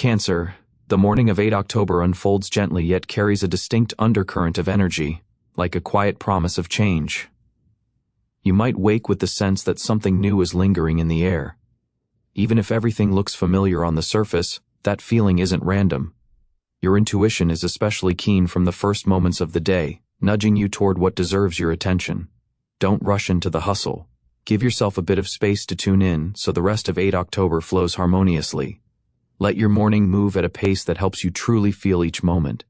Cancer, the morning of 8 October unfolds gently yet carries a distinct undercurrent of energy, like a quiet promise of change. You might wake with the sense that something new is lingering in the air. Even if everything looks familiar on the surface, that feeling isn't random. Your intuition is especially keen from the first moments of the day, nudging you toward what deserves your attention. Don't rush into the hustle. Give yourself a bit of space to tune in so the rest of 8 October flows harmoniously. Let your morning move at a pace that helps you truly feel each moment.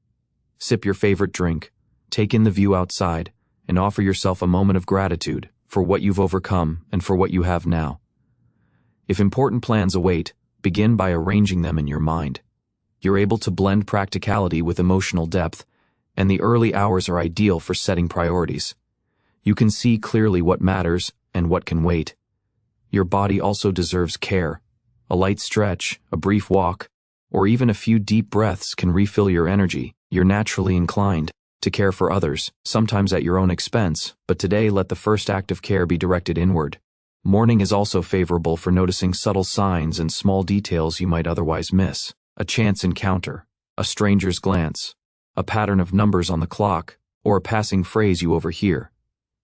Sip your favorite drink, take in the view outside, and offer yourself a moment of gratitude for what you've overcome and for what you have now. If important plans await, begin by arranging them in your mind. You're able to blend practicality with emotional depth, and the early hours are ideal for setting priorities. You can see clearly what matters and what can wait. Your body also deserves care. A light stretch, a brief walk, or even a few deep breaths can refill your energy. You're naturally inclined to care for others, sometimes at your own expense, but today let the first act of care be directed inward. Morning is also favorable for noticing subtle signs and small details you might otherwise miss. A chance encounter, a stranger's glance, a pattern of numbers on the clock, or a passing phrase you overhear.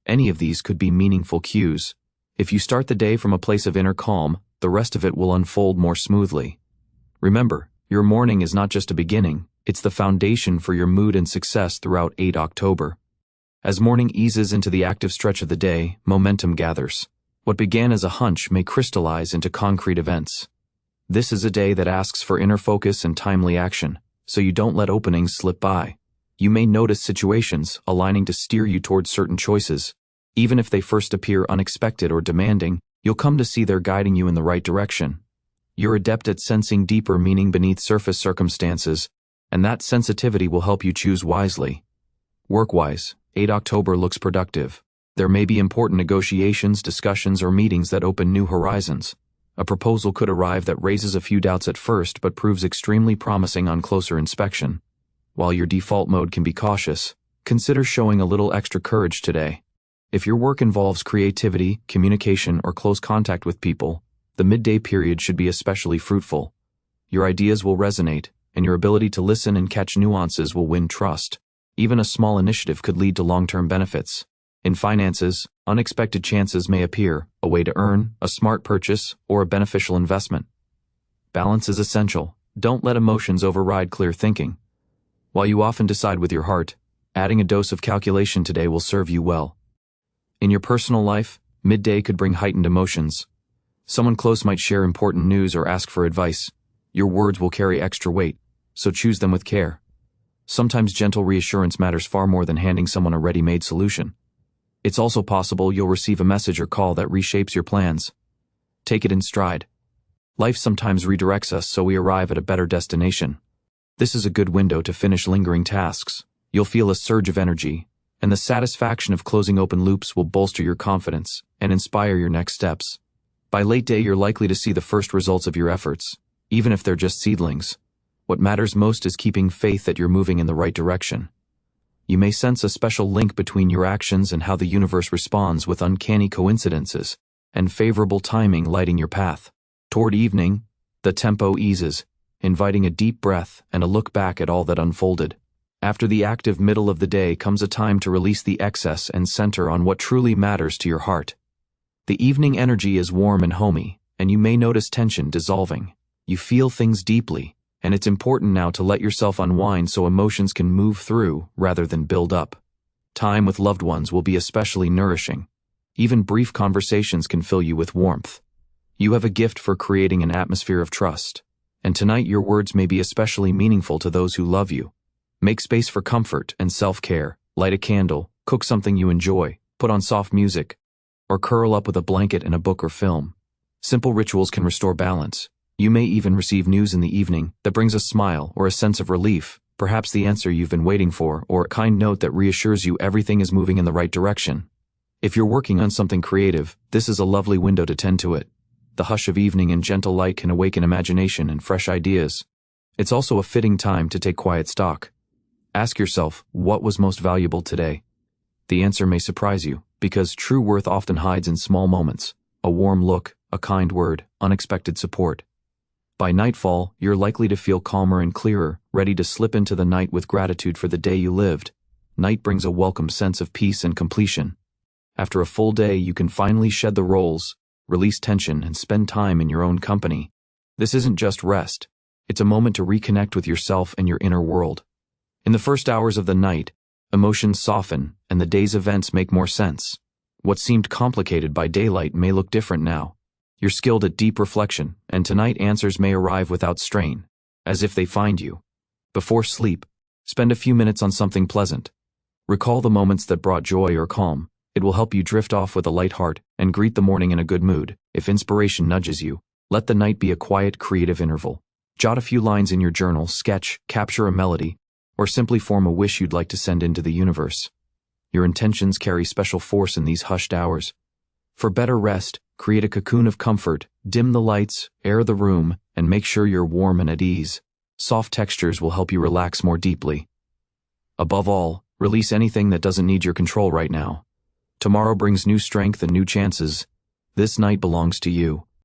Any of these could be meaningful cues. If you start the day from a place of inner calm, the rest of it will unfold more smoothly. Remember, your morning is not just a beginning, it's the foundation for your mood and success throughout 8 October. As morning eases into the active stretch of the day, momentum gathers. What began as a hunch may crystallize into concrete events. This is a day that asks for inner focus and timely action, so you don't let openings slip by. You may notice situations aligning to steer you towards certain choices. Even if they first appear unexpected or demanding, you'll come to see they're guiding you in the right direction. You're adept at sensing deeper meaning beneath surface circumstances, and that sensitivity will help you choose wisely. Work-wise, 8 October looks productive. There may be important negotiations, discussions, or meetings that open new horizons. A proposal could arrive that raises a few doubts at first but proves extremely promising on closer inspection. While your default mode can be cautious, consider showing a little extra courage today. If your work involves creativity, communication, or close contact with people, the midday period should be especially fruitful. Your ideas will resonate, and your ability to listen and catch nuances will win trust. Even a small initiative could lead to long-term benefits. In finances, unexpected chances may appear, a way to earn, a smart purchase, or a beneficial investment. Balance is essential. Don't let emotions override clear thinking. While you often decide with your heart, adding a dose of calculation today will serve you well. In your personal life, midday could bring heightened emotions. Someone close might share important news or ask for advice. Your words will carry extra weight, so choose them with care. Sometimes gentle reassurance matters far more than handing someone a ready-made solution. It's also possible you'll receive a message or call that reshapes your plans. Take it in stride. Life sometimes redirects us so we arrive at a better destination. This is a good window to finish lingering tasks. You'll feel a surge of energy, and the satisfaction of closing open loops will bolster your confidence and inspire your next steps. By late day, you're likely to see the first results of your efforts, even if they're just seedlings. What matters most is keeping faith that you're moving in the right direction. You may sense a special link between your actions and how the universe responds, with uncanny coincidences and favorable timing lighting your path. Toward evening, the tempo eases, inviting a deep breath and a look back at all that unfolded. After the active middle of the day comes a time to release the excess and center on what truly matters to your heart. The evening energy is warm and homey, and you may notice tension dissolving. You feel things deeply, and it's important now to let yourself unwind so emotions can move through rather than build up. Time with loved ones will be especially nourishing. Even brief conversations can fill you with warmth. You have a gift for creating an atmosphere of trust, and tonight your words may be especially meaningful to those who love you. Make space for comfort and self-care. Light a candle, cook something you enjoy, put on soft music, or curl up with a blanket and a book or film. Simple rituals can restore balance. You may even receive news in the evening that brings a smile or a sense of relief, perhaps the answer you've been waiting for, or a kind note that reassures you everything is moving in the right direction. If you're working on something creative, this is a lovely window to tend to it. The hush of evening and gentle light can awaken imagination and fresh ideas. It's also a fitting time to take quiet stock. Ask yourself, what was most valuable today? The answer may surprise you, because true worth often hides in small moments. A warm look, a kind word, unexpected support. By nightfall, you're likely to feel calmer and clearer, ready to slip into the night with gratitude for the day you lived. Night brings a welcome sense of peace and completion. After a full day, you can finally shed the roles, release tension, and spend time in your own company. This isn't just rest. It's a moment to reconnect with yourself and your inner world. In the first hours of the night, emotions soften, and the day's events make more sense. What seemed complicated by daylight may look different now. You're skilled at deep reflection, and tonight answers may arrive without strain, as if they find you. Before sleep, spend a few minutes on something pleasant. Recall the moments that brought joy or calm. It will help you drift off with a light heart and greet the morning in a good mood. If inspiration nudges you, let the night be a quiet, creative interval. Jot a few lines in your journal, sketch, capture a melody, or simply form a wish you'd like to send into the universe. Your intentions carry special force in these hushed hours. For better rest, create a cocoon of comfort, dim the lights, air the room, and make sure you're warm and at ease. Soft textures will help you relax more deeply. Above all, release anything that doesn't need your control right now. Tomorrow brings new strength and new chances. This night belongs to you.